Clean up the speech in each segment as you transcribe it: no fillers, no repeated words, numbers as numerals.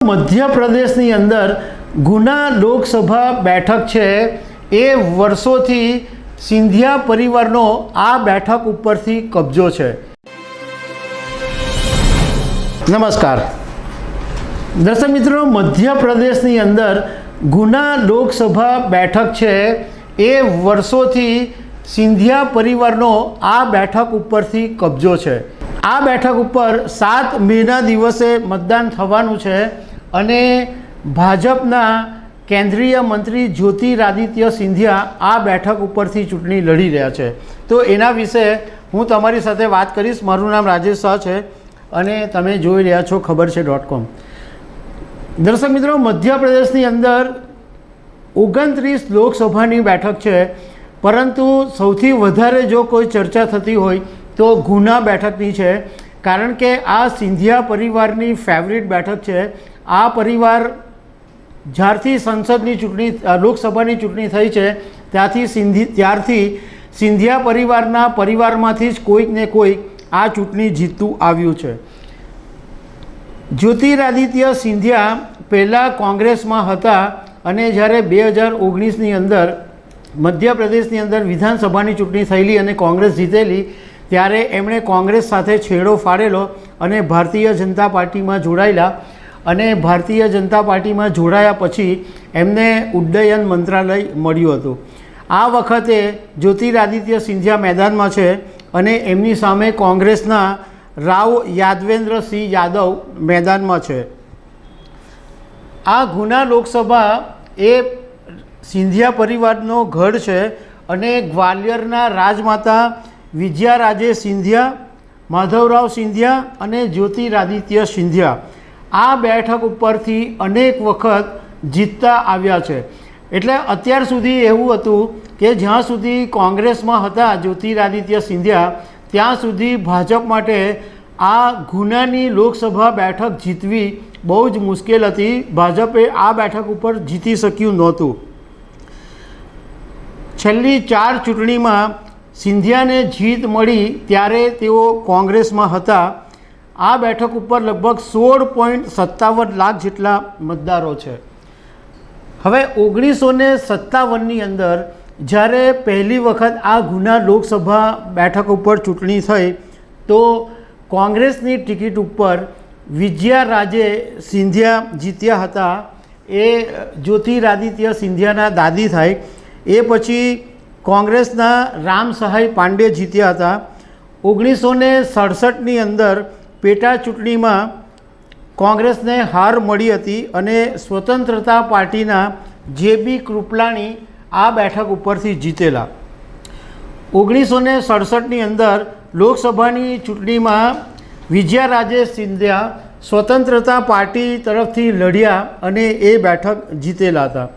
मध्य प्रदेशनी अंदर गुना लोकसभा बैठक छे ए वर्षोथी सिंधिया परिवारनो आ बैठक उपरथी कब्जो छे। नमस्कार दर्शक मित्रों, मध्य प्रदेशनी अंदर गुना लोकसभा बैठक छे ए वर्षोथी सिंधिया परिवारनो आ बैठक उपरथी कब्जो छे। आ बैठक उपर 7 मेना दिवसे मतदान थवानुं छे अने भाजपना केंद्रीय मंत्री ज्योतिरादित्य सिंधिया आ बैठक उपरथी चूंटणी लड़ी रह्या छे। तो एना विषे हूँ तमारी साथे वात करीश। मारुं नाम राजेश शाह छे अने तमे जोई रह्या छो खबर छे .com। दर्शक मित्रों, मध्य प्रदेशनी अंदर 29 लोकसभानी बैठक छे, परंतु सौथी वधारे जो कोई चर्चा थती होय तो गुना बैठकनी छे। कारण के आ सिंधिया परिवारनी फेवरेट बैठक छे। आ परिवार ज्यारथी संसदनी चूंटणी लोकसभानी चूंटणी थई छे त्यारथी सिंधिया परिवारना परिवारमांथी ज कोईक ने कोई आ चूंटणी जीततुं आव्युं छे। ज्योतिरादित्य सिंधिया पहला कोंग्रेसमां हता अने ज्यारे 2019 अंदर मध्य प्रदेशनी अंदर विधानसभानी चूंटणी थयेली अने कोंग्रेस जीतेली त्यारे एमणे कोंग्रेस साथे छेड़ो फाड़ेलो अने भारतीय जनता पार्टी में जोड़ायेला। अने भारतीय जनता पार्टी में जोड़ाया पछी एमने उड्डयन मंत्रालय मळ्युं हतुं। आ वखते ज्योतिरादित्य सिंधिया मैदान में छे अने एमनी सामे कोंग्रेसना राव यादवेंद्र सिंह यादव मैदान में छे। आ गुना लोकसभा ए सिंधिया परिवारनो गढ़ छे अने ग्वालियरना राजमाता विजयाराजे सिंधिया, माधवराव सिंधिया अने ज्योतिरादित्य सिंधिया आ बैठक उपरथी अनेक वखत जीतता आव्या छे। एटले अत्यार सुधी एवुं हतुं के ज्यां सुधी कोंग्रेसमां हता ज्योतिरादित्य सिंधिया त्यां सुधी भाजप माटे आ गुनानी लोकसभा बैठक जीतवी बहु ज मुश्केल हती। भाजपे आ बैठक उपर जीती शक्युं नहोतुं। छेल्ली 4 चूंटणीमां सिंधियाने जीत मळी त्यारे तेओ कोंग्रेसमां हता। आ बैठक उपर लगभग 16.57 लाख जेटला मतदारों छे। हवे 1957 अंदर ज्यारे पहली वखत आ गुना लोकसभा बैठक उपर चूंटणी थई तो कोंग्रेसनी टिकीट उपर विजयाराजे सिंधिया जीत्या हता। ए ज्योतिरादित्य सिंधियाना दादी थाय। ए पछी कोंग्रेसना राम सहाय पांडे जीत्या हता। 1967 अंदर पेटा चूंटणी में कोंग्रेस ने हार मळी हती अने स्वतंत्रता पार्टीना JB कृपलाणी आ बैठक उपरथी जीतेला। 1967 अंदर लोकसभानी चूंटणी में विजयाराजे सिंधिया स्वतंत्रता पार्टी तरफथी लड़्या अने ए बैठक जीतेला था।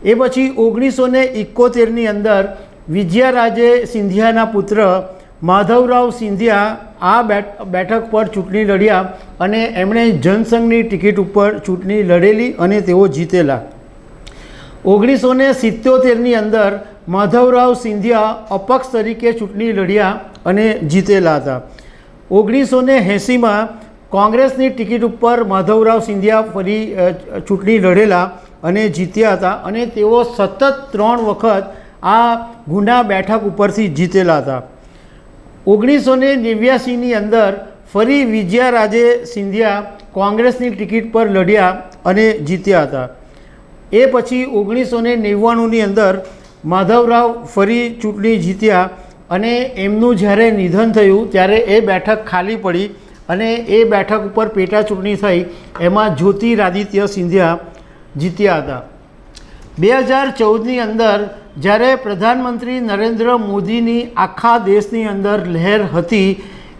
ए पछी 1971 अंदर विजयाराजे सिंधियाना पुत्र माधवराव सिंधिया आ बैठक पर चूंटणी लड़्या अने एमणे जनसंघनी टिकीट उपर चूंटणी लड़ेली अने तेओ जीतेला। 1977 अंदर माधवराव सिंधिया अपक्ष तरीके चूंटणी लड़्या अने जीतेला था। 1980 में कोंग्रेसनी टिकीट उपर माधवराव सिंधिया फरी चूंटणी लड़ेला अने जीत्या था अने तेओ सतत 3 वखत आ गुना बैठक उपरथी जीतेला था। 1989 अंदर फरी विजयाराजे सिंधिया कोंग्रेसनी टिकीट पर लड़्या अने जीत्या था। ए पछी 1999 अंदर माधवराव फरी चूंटणी जीत्या अने एमनुं ज्यारे निधन थयुं त्यारे ए बैठक खाली पड़ी अने ए बैठक उपर पेटा चूंटणी थई। एमां ज्योतिरादित्य सिंधिया जीत्या था। 2014 अंदर ज्यारे प्रधानमंत्री नरेंद्र मोदीनी आखा देशनी अंदर लहर हती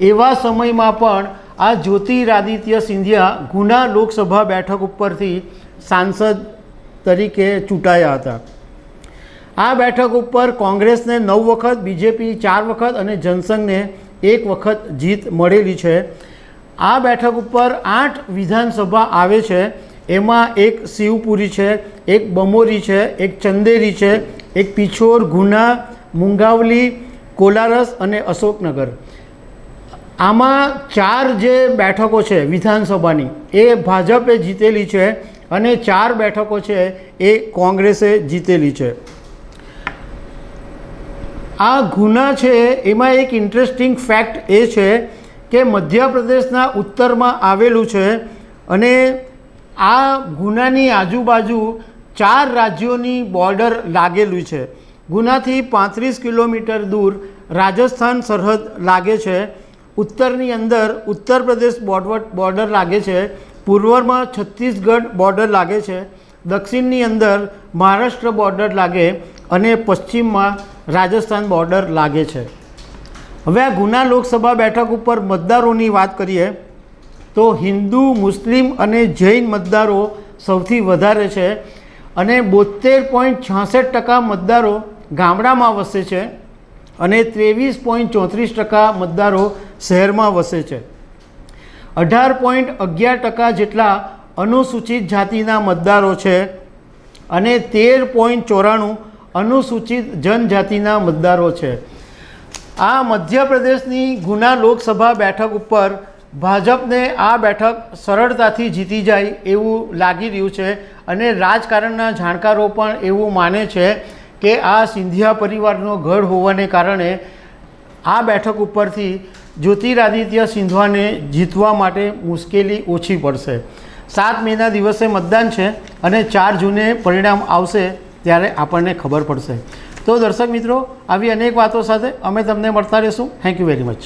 एवा समय में पण आ ज्योतिरादित्य सिंधिया गुना लोकसभा बैठक उपरथी सांसद तरीके चूंटाया था। आ बैठक उपर कोंग्रेस ने 9 वखत, बीजेपी 4 वखत अने जनसंघ ने 1 वखत जीत मळेली छे। आ बैठक उपर 8 विधानसभा आवे छे। एमां एक शिवपुरी है, एक बमोरी है, एक चंदेरी है, एक पिछोर, गुना, मुंगावली, कोलारस अने अशोकनगर। આમાં 4 જે બેઠકો છે વિધાનસભાની એ ભાજપે જીતેલી છે અને 4 બેઠકો છે એ કોંગ્રેસે જીતેલી છે. આ ગુના છે એમાં એક ઇન્ટરેસ્ટિંગ ફેક્ટ એ છે કે મધ્યપ્રદેશના ઉત્તરમાં આવેલું છે અને આ ગુનાની આજુબાજુ 4 રાજ્યોની બોર્ડર લાગેલું છે. ગુનાથી 35 કિલોમીટર દૂર રાજસ્થાન સરહદ લાગે છે. ઉત્તરની અંદર ઉત્તર પ્રદેશ બોર્ડર લાગે છે. પૂર્વમાં છત્તીસગઢ બોર્ડર લાગે છે. દક્ષિણની અંદર મહારાષ્ટ્ર બોર્ડર લાગે અને પશ્ચિમમાં રાજસ્થાન બોર્ડર લાગે છે. હવે આ ગુના લોકસભા બેઠક ઉપર મતદારોની વાત કરીએ તો હિન્દુ, મુસ્લિમ અને જૈન મતદારો સૌથી વધારે છે અને 72.66% મતદારો ગામડામાં વસે છે અને 23.34% મતદારો શહેરમાં વસે છે. 18.11% જેટલા અનુસૂચિત જાતિના મતદારો છે અને 13.94% અનુસૂચિત જનજાતિના મતદારો છે. આ મધ્યપ્રદેશની ગુના લોકસભા બેઠક ઉપર ભાજપને આ બેઠક સરળતાથી જીતી જાય એવું લાગી રહ્યું છે અને રાજકારણના જાણકારો પણ એવું માને છે કે આ સિંધિયા પરિવારનો ગઢ હોવાને કારણે આ બેઠક ઉપરથી જ્યોતિરાદિત્ય સિંધિયાને જીતવા માટે મુશ્કેલી ઓછી પડશે. 7 મેના દિવસે મતદાન છે અને 4 જૂને પરિણામ આવશે ત્યારે આપણને ખબર પડશે. તો દર્શક મિત્રો, આવી અનેક વાતો સાથે અમે તમને મળતા રહીશું. Thank you very much.